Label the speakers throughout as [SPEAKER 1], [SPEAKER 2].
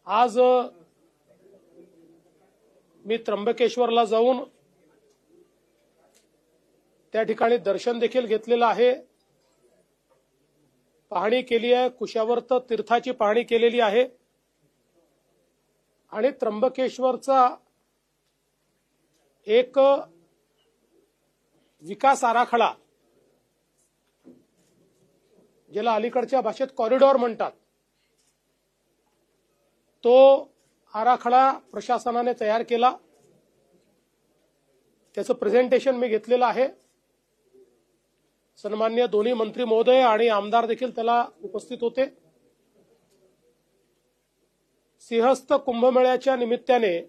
[SPEAKER 1] आज मी त्र्यंबकेश्वरला जाऊन त्या ठिकाणी दर्शन देखील घेतलेलं आहे, पाहणी केली आहे, कुशावर्त तीर्थाची पाहणी केलेली आहे आणि त्र्यंबकेश्वरचा एक विकास आराखडा, ज्याला अलीकडच्या भाषेत कॉरिडॉर म्हणतात, तो आराखडा प्रशासनाने तयार केला। त्याचं प्रेझेंटेशन मी घेतलेलं आहे। सन्माननीय दोन्ही मंत्री महोदय आणि आमदार देखील त्याला उपस्थित होते। सिंहस्थ कुंभमेळ्याच्या निमित्ताने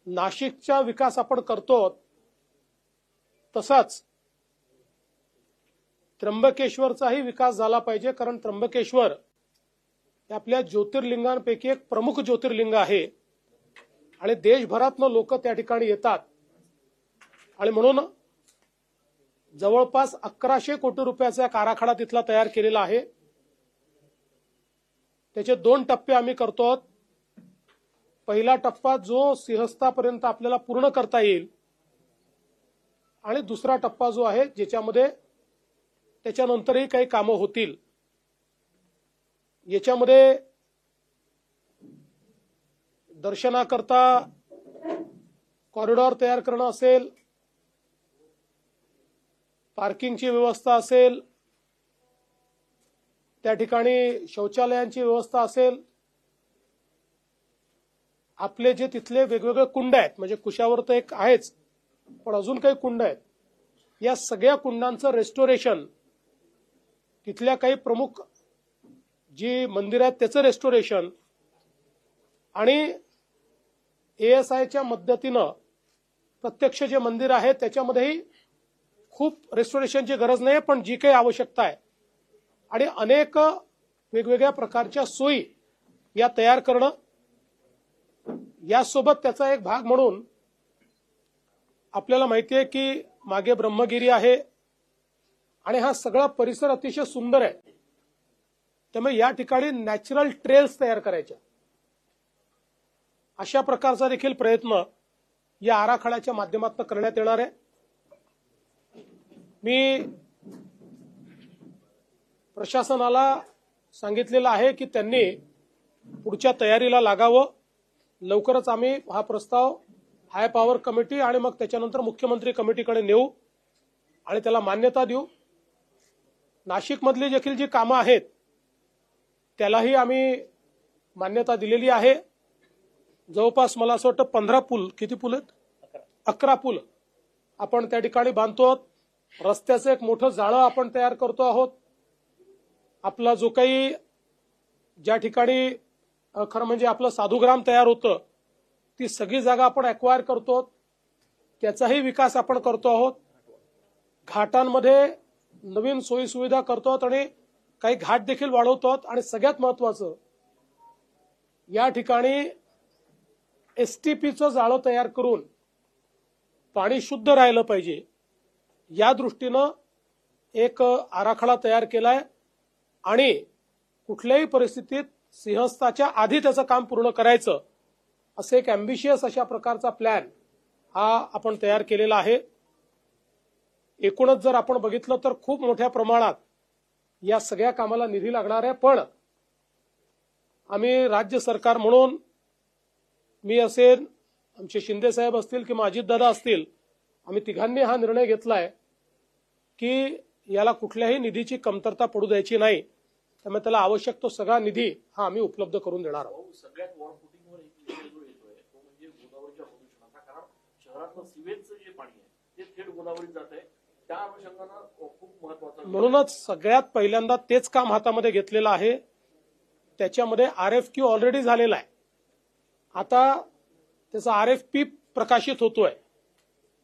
[SPEAKER 1] नाशिकचा विकास आपण करतो, तसाच त्र्यंबकेश्वरचाही विकास झाला पाहिजे, कारण त्र्यंबकेश्वर हे आपल्या ज्योतिर्लिंगांपैकी एक प्रमुख ज्योतिर्लिंग आहे आणि देशभरातून लोक त्या ठिकाणी येतात आणि म्हणून जवळपास 1100 कोटी रुपयाचा एक आराखडा तिथला तयार केलेला आहे। त्याचे 2 टप्पे आम्ही करतो। पहिला टप्पा जो सिंहस्थापर्यंत आपल्याला पूर्ण करता येईल आणि दुसरा टप्पा जो आहे ज्याच्यामध्ये त्याच्यानंतरही काही कामं होतील। याच्यामध्ये दर्शनाकरता कॉरिडॉर तयार करणं असेल, पार्किंगची व्यवस्था असेल, त्या ठिकाणी शौचालयांची व्यवस्था असेल, आपले जे तिथले वेगवेगळे कुंड आहेत, म्हणजे कुशावर्त एक आहेच पण अजून काही कुंड आहेत, या सगळ्या कुंडांचं रेस्टोरेशन, तिथल्या काही प्रमुख जी मंदिर आहेत त्याचं रेस्टोरेशन आणि ASIच्या मदतीनं प्रत्यक्ष जे मंदिर आहे त्याच्यामध्येही खूप रेस्टोरेशनची गरज नाही, पण जी काही आवश्यकता आहे आणि अनेक वेगवेगळ्या प्रकारच्या सोयी या तयार करणं, यासोबत त्याचा एक भाग म्हणून आपल्याला माहिती आहे की मागे ब्रह्मगिरी आहे आणि हा सगळा परिसर अतिशय सुंदर आहे। त्यामुळे या ठिकाणी नॅचरल ट्रेल्स तयार करायच्या, अशा प्रकारचा देखील प्रयत्न या आराखड्याच्या माध्यमातून करण्यात येणार आहे। मी प्रशासनाला सांगितलेलं आहे की त्यांनी पुढच्या तयारीला लागावं। लवकरच आम्ही हा प्रस्ताव हाय पॉवर कमिटी आणि मग त्याच्यानंतर मुख्यमंत्री कमिटीकडे नेऊ आणि त्याला मान्यता देऊ। नाशिकमधली देखील जी कामं आहेत त्यालाही आम्ही मान्यता दिलेली आहे। जवळपास मला असं वाटतं 15 पूल, किती पूल आहेत? 11 पूल आपण त्या ठिकाणी बांधतो। रस्त्याचं एक मोठं जाळं आपण तयार करतो आहोत। आपला जो काही ज्या ठिकाणी खरं म्हणजे आपलं साधुग्राम तयार होतं ती सगळी जागा आपण अक्वायर करतो, त्याचाही विकास आपण करतो आहोत। घाटांमध्ये नवीन सोयी सुविधा करतो आणि काही घाट देखील वाढवतो आणि सगळ्यात महत्त्वाचं या ठिकाणी STPचं जाळं तयार करून पाणी शुद्ध राहिलं पाहिजे या दृष्टीनं एक आराखडा तयार केलाय आणि कुठल्याही परिस्थितीत सिंहस्थाच्या आधी त्याचं काम पूर्ण करायचं असं एक अॅम्बिशियस अशा प्रकारचा प्लॅन हा आपण तयार केलेला आहे। एकूणच जर आपण बघितलं तर खूप मोठ्या प्रमाणात या सगळ्या कामाला निधी लागणार आहे, पण आम्ही राज्य सरकार म्हणून, मी असेल, आमचे शिंदे साहेब असतील किंवा अजितदादा असतील, आम्ही तिघांनी हा निर्णय घेतलाय की याला कुठल्याही निधीची कमतरता पडू द्यायची नाही। त्यामुळे त्याला आवश्यक तो सगळा निधी हा आम्ही उपलब्ध करून देणार आहोत।
[SPEAKER 2] सगळ्यात वॉरफुटिंगवर एक विषय जो येतोय तो म्हणजे गोदावरीच्या प्रदूषणाचा, कारण शहरातलं सिवेजचं जे पाणी आहे ते थेट गोदावरीत जात आहे, त्या अनुषंगानं खूप महत्वाचं।
[SPEAKER 1] म्हणूनच सगळ्यात पहिल्यांदा तेच काम हातामध्ये घेतलेलं आहे। त्याच्यामध्ये RFQ ऑलरेडी झालेला आहे, आता त्याचा RFP प्रकाशित होतोय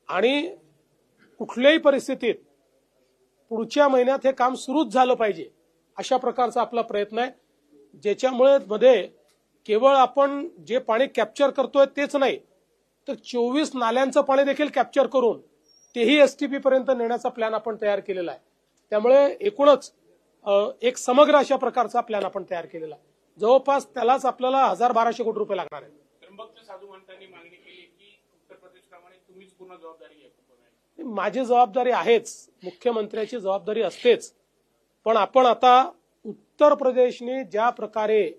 [SPEAKER 1] आणि कुठल्याही परिस्थितीत पुढच्या महिन्यात हे काम सुरूच झालं पाहिजे अशा प्रकारचा आपला प्रयत्न आहे, ज्याच्यामुळे मध्ये केवळ आपण जे पाणी कॅप्चर करतोय तेच नाही तर 24 नाल्यांचं पाणी देखील कॅप्चर करून तेही STP पर्यंत नेण्याचा प्लॅन आपण तयार केलेला आहे। त्यामुळे एकूणच एक समग्र अशा प्रकारचा प्लॅन आपण तयार केलेला आहे। जवळपास त्यालाच आपल्याला 1200 कोटी रुपये लागणार आहेत.
[SPEAKER 3] त्र्यंबकच्या साधू महंतांनी मागणी केली की उत्तर प्रदेशप्रमाणे तुम्हीच पूर्ण जबाबदारी घ्या.
[SPEAKER 1] माझी जबाबदारी आहेच, मुख्यमंत्र्याची जबाबदारी असतेच, पण आपण आता उत्तर प्रदेशने ज्या प्रकारे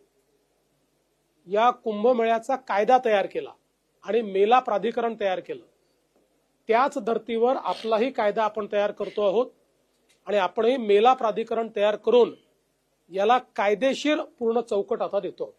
[SPEAKER 1] या कुंभमेळ्याचा कायदा तयार केला आणि मेला प्राधिकरण तयार केलं, त्याच धर्तीवर आपलाही कायदा आपण तयार करतो आहोत आणि आपणही मेला प्राधिकरण तयार करून याला कायदेशीर पूर्ण चौकट आता देतो.